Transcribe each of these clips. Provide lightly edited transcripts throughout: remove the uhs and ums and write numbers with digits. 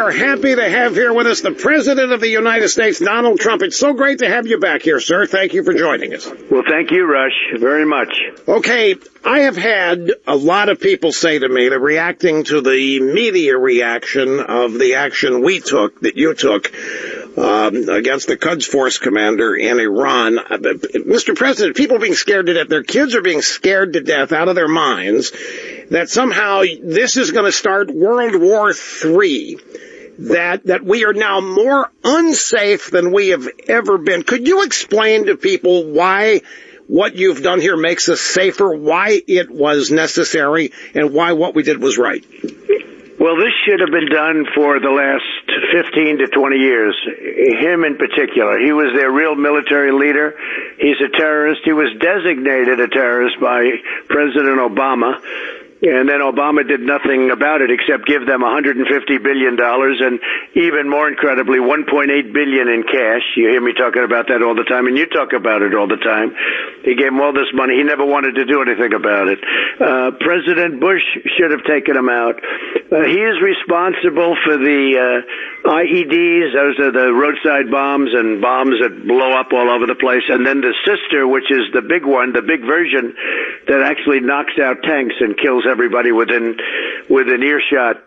are happy to have here with us the President of the United States, Donald Trump. It's so great to have you back here, sir. Thank you for joining us. Well, thank you, Rush, very much. Okay, I have had a lot of people say to me, they're reacting to the media reaction of the action we took, that you took, against the Quds Force commander in Iran. Mr. President, people are being scared to death. Their kids are being scared to death out of their minds that somehow this is going to start World War III, that we are now more unsafe than we have ever been. Could you explain to people why what you've done here makes us safer, why it was necessary, and why what we did was right? Well, this should have been done for the last 15 to 20 years. Him in particular. He was their real military leader. He's a terrorist. He was designated a terrorist by President Obama. And then Obama did nothing about it except give them $150 billion and even more incredibly, $1.8 billion in cash. You hear me talking about that all the time, and you talk about it all the time. He gave him all this money. He never wanted to do anything about it. President Bush should have taken him out. He is responsible for the IEDs. Those are the roadside bombs and bombs that blow up all over the place. And then the sister, which is the big one, the big version that actually knocks out tanks and kills everybody within earshot.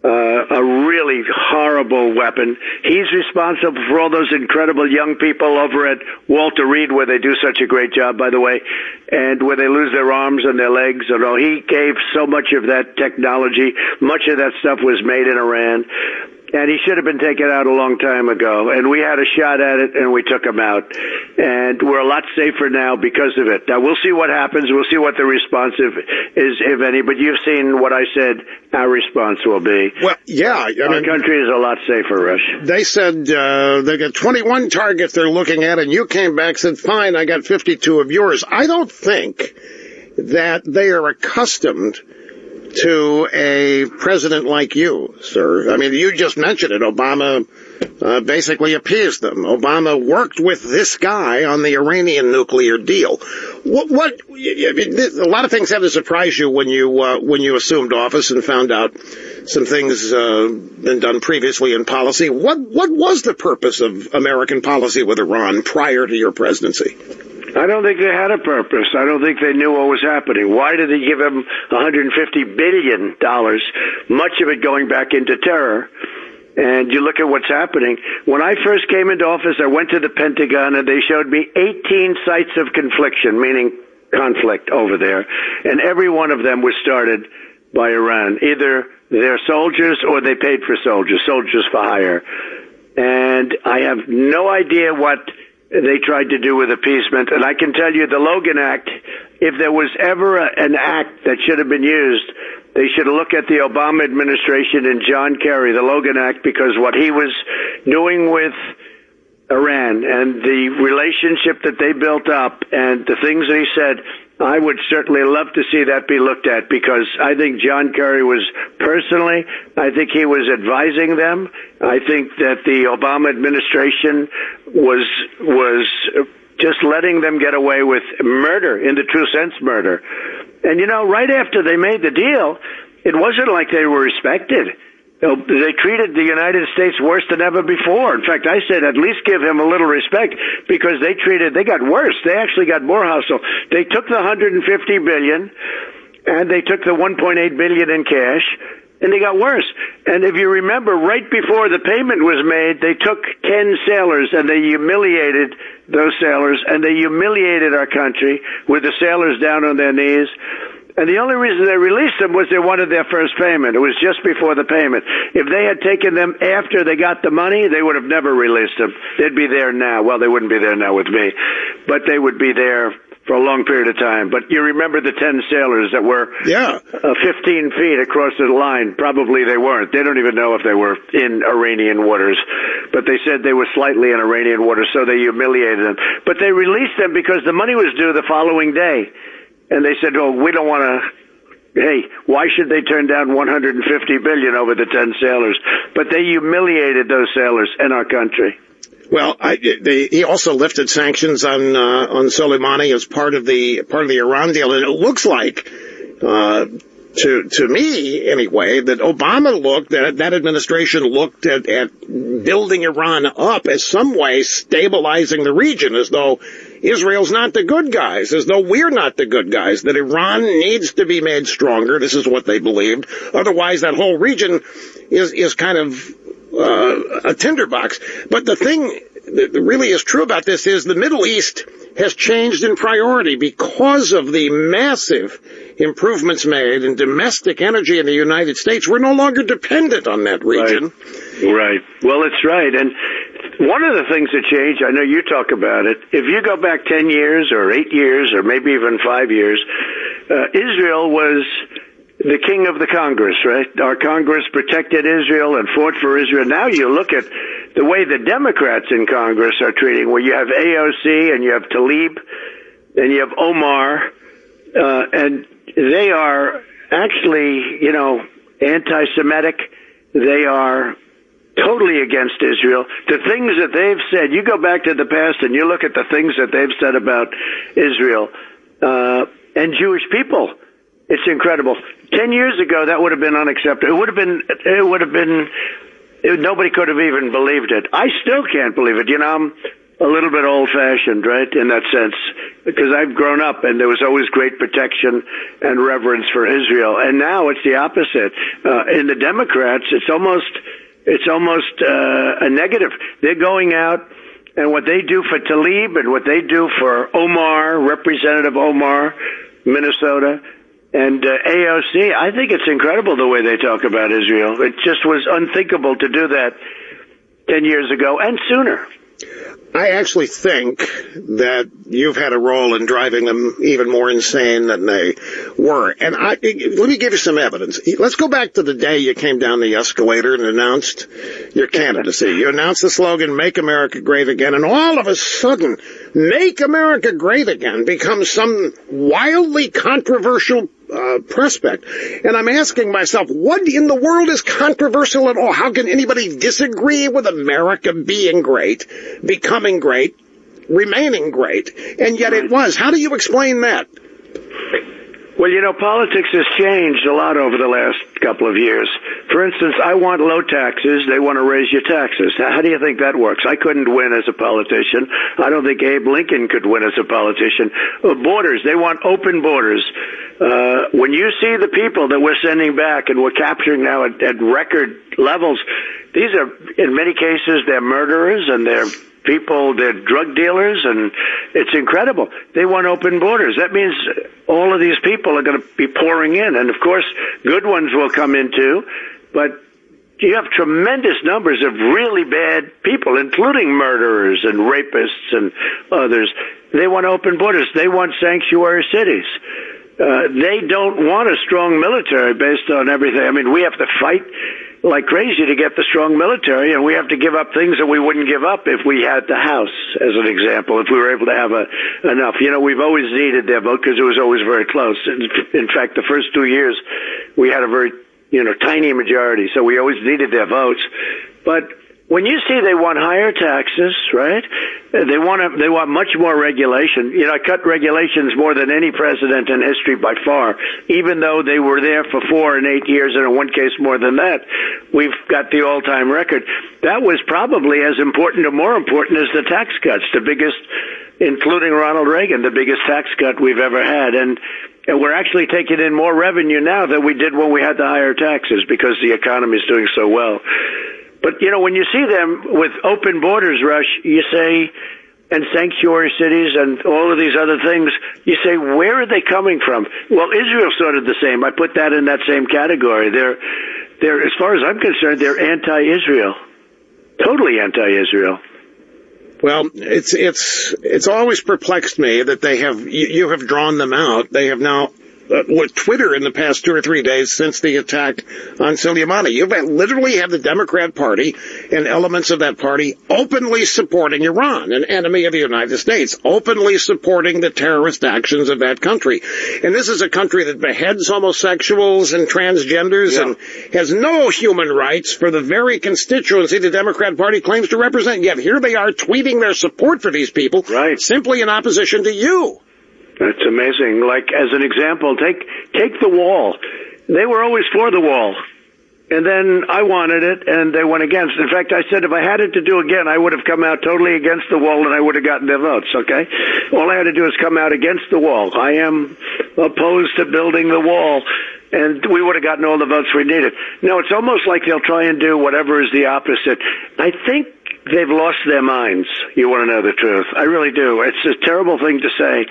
A really horrible weapon. He's responsible for all those incredible young people over at Walter Reed, where they do such a great job, by the way, and where they lose their arms and their legs. And all. He gave so much of that technology. Much of that stuff was made in Iran. And he should have been taken out a long time ago. And we had a shot at it, and we took him out. And we're a lot safer now because of it. Now, we'll see what happens. We'll see what the response is, if any. But you've seen what I said our response will be. Well, yeah. Our country is a lot safer, Rush. They said they got 21 targets they're looking at, and you came back and said, fine, I got 52 of yours. I don't think that they are accustomed to a president like you, sir. I mean, you just mentioned it. Obama basically appeased them. Obama worked with this guy on the Iranian nuclear deal. What I mean, a lot of things have to surprise you when you assumed office and found out some things been done previously in policy. What was the purpose of American policy with Iran prior to your presidency? I don't think they had a purpose. I don't think they knew what was happening. Why did they give him $150 billion, much of it going back into terror? And you look at what's happening. When I first came into office, I went to the Pentagon, and they showed me 18 sites of confliction, meaning conflict over there. And every one of them was started by Iran. Either they're soldiers or they paid for soldiers for hire. And I have no idea what they tried to do with appeasement. And I can tell you the Logan Act, if there was ever an act that should have been used, they should have looked at the Obama administration and John Kerry, the Logan Act, because what he was doing with Iran and the relationship that they built up and the things that he said, I would certainly love to see that be looked at, because I think John Kerry was personally, I think he was advising them. I think that the Obama administration was just letting them get away with murder, in the true sense murder. And, you know, right after they made the deal, it wasn't like they were respected. They treated the United States worse than ever before. In fact, I said at least give him a little respect, because they got worse. They actually got more hostile. They took the $150 billion and they took the $1.8 billion in cash, and they got worse. And if you remember, right before the payment was made, they took 10 sailors and they humiliated those sailors, and they humiliated our country with the sailors down on their knees. And the only reason they released them was they wanted their first payment. It was just before the payment. If they had taken them after they got the money, they would have never released them. They'd be there now. Well, they wouldn't be there now with me, but they would be there for a long period of time. But you remember the 10 sailors that were 15 feet across the line. Probably they weren't. They don't even know if they were in Iranian waters. But they said they were slightly in Iranian waters, so they humiliated them. But they released them because the money was due the following day. And they said, oh, we don't want to, hey, why should they turn down $150 billion over the 10 sailors? But they humiliated those sailors in our country. Well, he also lifted sanctions on Soleimani as part of the Iran deal, and it looks like to me anyway, that that administration looked at building Iran up as some way stabilizing the region, as though Israel's not the good guys, as though we're not the good guys, that Iran needs to be made stronger. This is what they believed. Otherwise, that whole region is kind of a tinderbox. But the thing that really is true about this is the Middle East has changed in priority because of the massive improvements made in domestic energy in the United States. We're no longer dependent on that region. Right. Well, it's right. And one of the things that changed, I know you talk about it, if you go back 10 years or 8 years or maybe even 5 years, Israel was the king of the Congress, right? Our Congress protected Israel and fought for Israel. Now you look at the way the Democrats in Congress are treating, where you have AOC and you have Tlaib and you have Omar, and they are actually, anti-Semitic. They are totally against Israel. The things that they've said, you go back to the past and you look at the things that they've said about Israel and Jewish people. It's incredible. 10 years ago, that would have been unacceptable. Nobody could have even believed it. I still can't believe it. I'm a little bit old-fashioned, right, in that sense, because I've grown up and there was always great protection and reverence for Israel. And now it's the opposite. In the Democrats, it's almost a negative. They're going out, and what they do for Tlaib and what they do for Omar, Representative Omar, Minnesota, and AOC, I think it's incredible the way they talk about Israel. It just was unthinkable to do that 10 years ago and sooner. I actually think that you've had a role in driving them even more insane than they were. And let me give you some evidence. Let's go back to the day you came down the escalator and announced your candidacy. You announced the slogan, "Make America Great Again," and all of a sudden, "Make America Great Again" becomes some wildly controversial prospect. And I'm asking myself, what in the world is controversial at all? How can anybody disagree with America being great, becoming great, remaining great? And yet it was. How do you explain that? Well, politics has changed a lot over the last couple of years. For instance, I want low taxes. They want to raise your taxes. How do you think that works? I couldn't win as a politician. I don't think Abe Lincoln could win as a politician. Borders. They want open borders. When you see the people that we're sending back and we're capturing now at record levels, these are, in many cases, they're murderers and they're people, they're drug dealers, and it's incredible. They want open borders. That means all of these people are going to be pouring in, and of course, good ones will come in too, but you have tremendous numbers of really bad people, including murderers and rapists and others. They want open borders. They want sanctuary cities. They don't want a strong military based on everything. I mean, we have to fight like crazy to get the strong military, and we have to give up things that we wouldn't give up if we had the House, as an example, if we were able to have enough. We've always needed their vote because it was always very close. In fact, the first 2 years, we had a very, tiny majority, so we always needed their votes. But when you see they want higher taxes, right? They want much more regulation. I cut regulations more than any president in history by far, even though they were there for 4 and 8 years, and in one case more than that. We've got the all-time record. That was probably as important or more important as the tax cuts, the biggest, including Ronald Reagan, the biggest tax cut we've ever had. And we're actually taking in more revenue now than we did when we had the higher taxes because the economy is doing so well. But, when you see them with open borders, Rush, you say, and sanctuary cities and all of these other things, you say, where are they coming from? Well, Israel's sort of the same. I put that in that same category. They're, as far as I'm concerned, they're anti-Israel. Totally anti-Israel. Well, it's always perplexed me that you have drawn them out. They have now, with Twitter in the past 2 or 3 days since the attack on Soleimani, you literally have the Democrat Party and elements of that party openly supporting Iran, an enemy of the United States, openly supporting the terrorist actions of that country. And this is a country that beheads homosexuals and transgenders and has no human rights for the very constituency the Democrat Party claims to represent. Yet here they are tweeting their support for these people, simply in opposition to you. That's amazing. Like, as an example, take the wall. they were always for the wall. And then I wanted it, and they went against. In fact, I said if I had it to do again, I would have come out totally against the wall, and I would have gotten their votes, okay? All I had to do is come out against the wall. I am opposed to building the wall, and we would have gotten all the votes we needed. No, it's almost like they'll try and do whatever is the opposite. I think they've lost their minds. You want to know the truth. I really do. It's a terrible thing to say.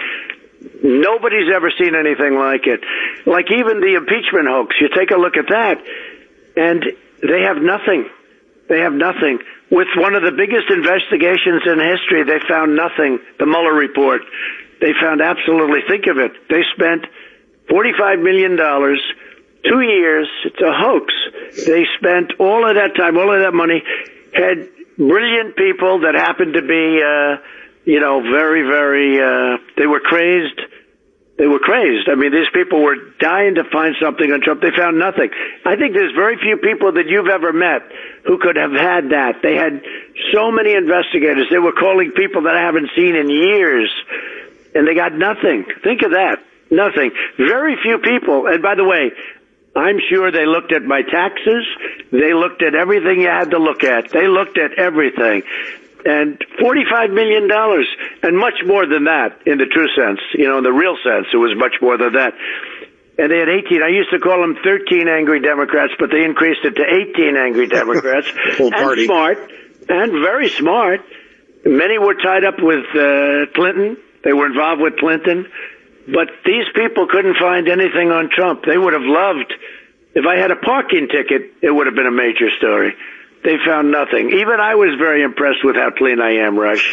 Nobody's ever seen anything like it. Like even the impeachment hoax. You take a look at that, and they have nothing. They have nothing. With one of the biggest investigations in history, they found nothing. The Mueller report. They found absolutely, think of it. They spent $45 million, 2 years. It's a hoax. They spent all of that time, all of that money, had brilliant people that happened to be, very, very, they were crazed. They were crazed. I mean, these people were dying to find something on Trump. They found nothing. I think there's very few people that you've ever met who could have had that. They had so many investigators. They were calling people that I haven't seen in years, and they got nothing. Think of that. Nothing. Very few people. And by the way, I'm sure they looked at my taxes. They looked at everything you had to look at. They looked at everything. And $45 million, and much more than that in the true sense. In the real sense, it was much more than that. And they had 18. I used to call them 13 angry Democrats, but they increased it to 18 angry Democrats. Full party. And smart, and very smart. Many were tied up with Clinton. They were involved with Clinton. But these people couldn't find anything on Trump. They would have loved, if I had a parking ticket, it would have been a major story. They found nothing. Even I was very impressed with how clean I am, Rush.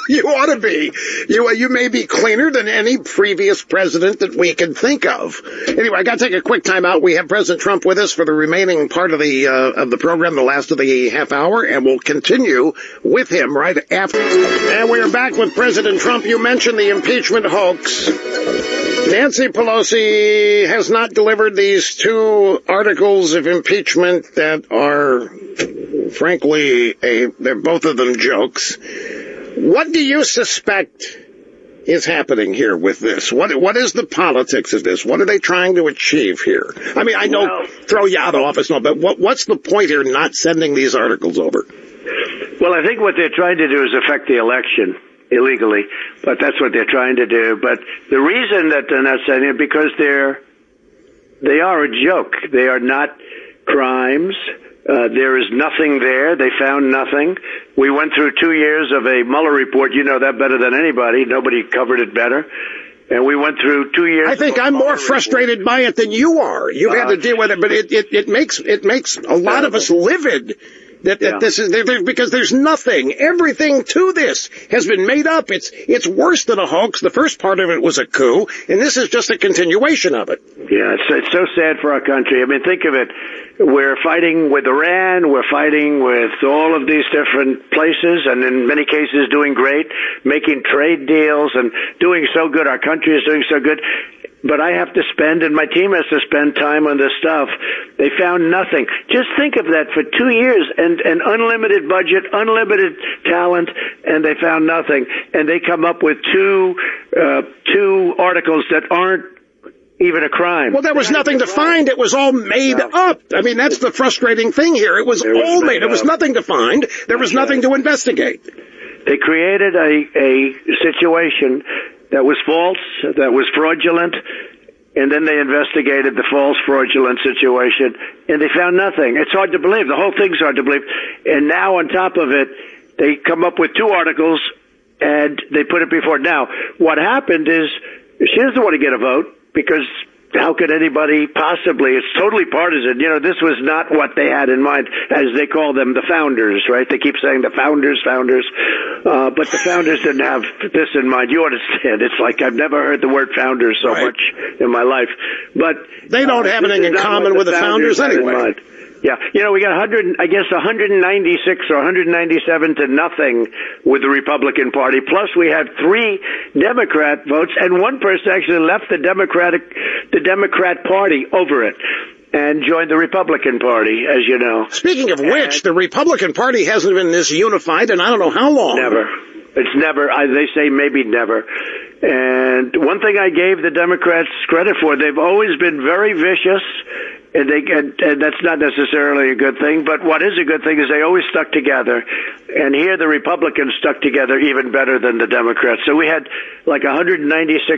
You ought to be. You may be cleaner than any previous president that we can think of. Anyway, I got to take a quick time out. We have President Trump with us for the remaining part of the program, the last of the half hour, and we'll continue with him right after. And we're back with President Trump. You mentioned the impeachment hoax. Nancy Pelosi has not delivered these 2 articles of impeachment that are, frankly, they're both of them jokes. What do you suspect is happening here with this? What is the politics of this? What are they trying to achieve here? I mean, I know throw you out of office, no, but what's the point here not sending these articles over? Well, I think what they're trying to do is affect the election illegally, but that's what they're trying to do. But the reason that they're not sending it because they are a joke. They are not crimes. There is nothing there. They found nothing. We went through 2 years of a Mueller report. You know that better than anybody. Nobody covered it better. And we went through 2 years. I think I'm more frustrated by it than you are. You've had to deal with it, but it makes a lot of us livid. This is because there's nothing. Everything to this has been made up. It's worse than a hoax. The first part of it was a coup, and this is just a continuation of it. Yeah, it's so sad for our country. I mean, think of it. We're fighting with Iran. We're fighting with all of these different places, and in many cases doing great, making trade deals and doing so good. Our country is doing so good. But I have to spend, and my team has to spend time on this stuff. They found nothing. Just think of that for 2 years, and an unlimited budget, unlimited talent, and they found nothing. And they come up with two articles that aren't even a crime. Well, there was nothing to find. It was all made up. I mean, that's the frustrating thing here. It was all made. There was nothing to find. There was nothing to investigate. They created a situation that was false, that was fraudulent, and then they investigated the false fraudulent situation, and they found nothing. It's hard to believe. The whole thing's hard to believe. And now on top of it, they come up with 2 articles, and they put it before. Now, what happened is she doesn't want to get a vote because how could anybody possibly? It's totally partisan. You know, this was not what they had in mind, as they call them, the founders, right? They keep saying the founders. But the founders didn't have this in mind. You understand. It's like I've never heard the word founders so much in my life. But they don't have anything in common with the founders anyway. Yeah, you know, we got 196 or 197 to nothing with the Republican Party. Plus, we had 3 Democrat votes, and one person actually left the Democrat Party over it and joined the Republican Party, as you know. Speaking of which, the Republican Party hasn't been this unified in I don't know how long. Never. It's never. They say maybe never. And one thing I gave the Democrats credit for, they've always been very vicious, and that's not necessarily a good thing, but what is a good thing is they always stuck together. And here the Republicans stuck together even better than the Democrats. So we had like 196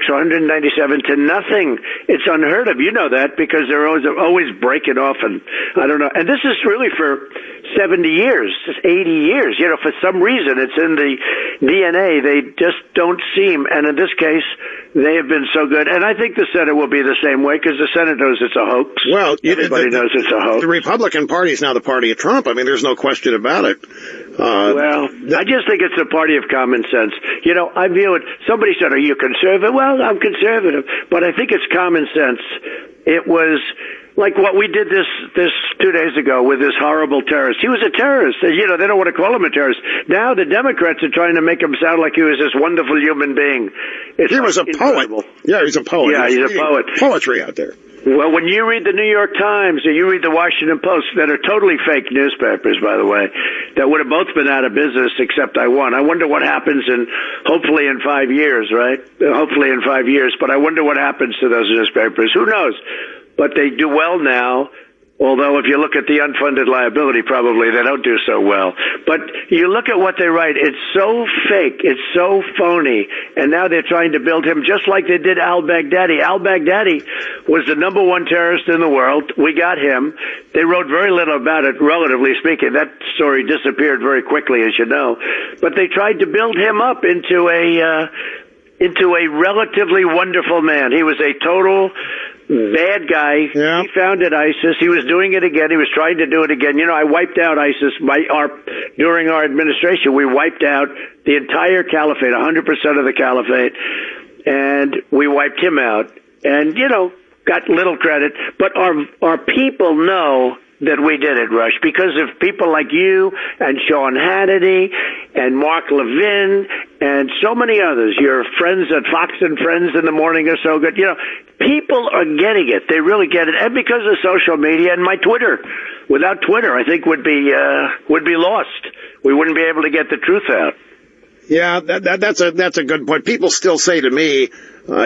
or 197 to nothing. It's unheard of. You know that because they're always breaking off, and I don't know. And this is really for 70 years, 80 years. You know, for some reason it's in the DNA. They just don't seem, and in this case, they have been so good. And I think the Senate will be the same way because the Senate knows it's a hoax. Well, everybody knows it's a hoax. The Republican Party is now the party of Trump. I mean, there's no question about it. Well, I just think it's a party of common sense. You know, I view it, somebody said, are you conservative? Well, I'm conservative, but I think it's common sense. It was like what we did this 2 days ago with this horrible terrorist. He was a terrorist. You know, they don't want to call him a terrorist. Now the Democrats are trying to make him sound like he was this wonderful human being. He was a incredible. poet. Yeah, he's a poet. Yeah, he's a poet. Poetry out there. Well, when you read the New York Times or you read the Washington Post, that are totally fake newspapers, by the way, that would have both been out of business except I wonder what happens hopefully in 5 years, right? Hopefully in 5 years. But I wonder what happens to those newspapers. Who knows? But they do well now. Although if you look at the unfunded liability, probably they don't do so well. But you look at what they write, it's so fake, it's so phony, and now they're trying to build him just like they did al-Baghdadi. Al-Baghdadi was the number one terrorist in the world. We got him. They wrote very little about it, relatively speaking. That story disappeared very quickly, as you know. But they tried to build him up into a relatively wonderful man. He was a total bad guy. Yeah. He founded ISIS. He was doing it again. He was trying to do it again. You know, I wiped out ISIS during our administration. We wiped out the entire caliphate, 100% of the caliphate, and we wiped him out. And, you know, got little credit. But our people know that we did it, Rush, because of people like you and Sean Hannity and Mark Levin and so many others. Your friends at Fox and Friends in the morning are so good. You know, people are getting it. They really get it. And because of social media and my Twitter. Without Twitter, I think would be lost. We wouldn't be able to get the truth out. Yeah, that's a good point. People still say to me,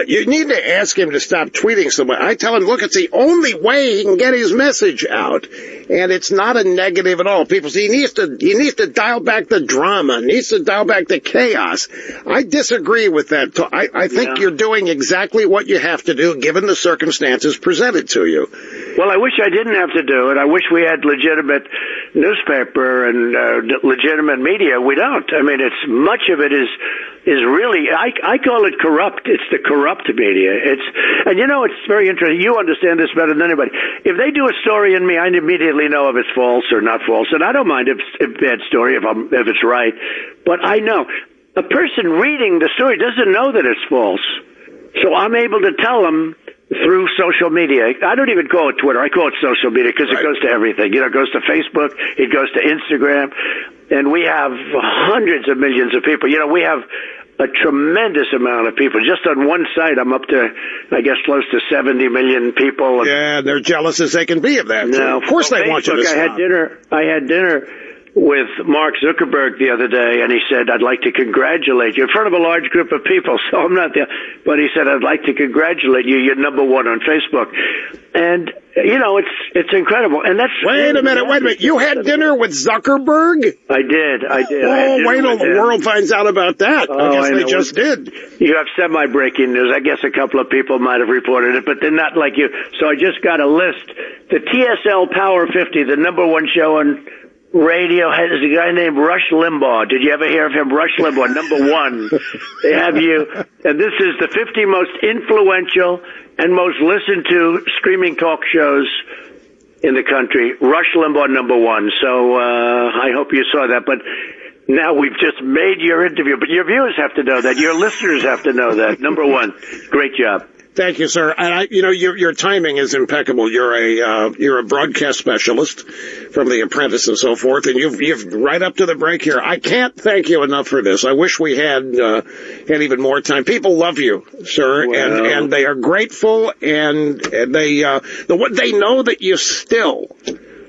you need to ask him to stop tweeting so much. I tell him, look, it's the only way he can get his message out. And it's not a negative at all. People say he needs to dial back the drama, needs to dial back the chaos. I disagree with that. I think you're doing exactly what you have to do given the circumstances presented to you. Well, I wish I didn't have to do it. I wish we had legitimate newspaper and legitimate media. We don't. I mean, it's much of it is really, I call it corrupt. It's the corrupt media. And you know, it's very interesting. You understand this better than anybody. If they do a story in me, I immediately know if it's false or not false. And I don't mind if it's a bad story, if it's right. But I know a person reading the story doesn't know that it's false. So I'm able to tell them through social media. I don't even call it Twitter. I call it social media because it goes to everything. You know, it goes to Facebook. It goes to Instagram. And we have hundreds of millions of people. You know, we have a tremendous amount of people. Just on one site, I'm up to, I guess, close to 70 million people. Yeah, they're jealous as they can be of that. No, of course they want you to stop. I had dinner with Mark Zuckerberg the other day, and he said, I'd like to congratulate you in front of a large group of people, so I'm not there. But he said, I'd like to congratulate you. You're number one on Facebook. And, you know, it's incredible. And that's... Wait a minute. You had dinner with Zuckerberg? I did. Oh, wait till the world finds out about that. Oh, I guess they just did. You have semi-breaking news. I guess a couple of people might have reported it, but they're not like you. So I just got a list. The TSL Power 50, the number one show on radio, has a guy named Rush Limbaugh. Did you ever hear of him? Rush Limbaugh, number one. They have you. And this is the 50 most influential and most listened to streaming talk shows in the country. Rush Limbaugh, number one. So I hope you saw that. But now we've just made your interview. But your viewers have to know that. Your listeners have to know that. Number one. Great job. Thank you, sir. And your timing is impeccable. You're a broadcast specialist from The Apprentice and so forth, and you've right up to the break here. I can't thank you enough for this. I wish we had even more time. People love you, sir, well, and they are grateful, and they know that you still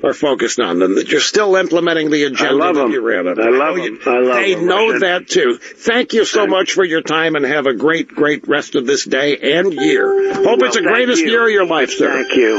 are focused on them, that you're still implementing the agenda that you ran up. I love them. They know that, too. Thank you so much for your time, and have a great, great rest of this day and year. Hope it's the greatest year of your life, sir. Thank you.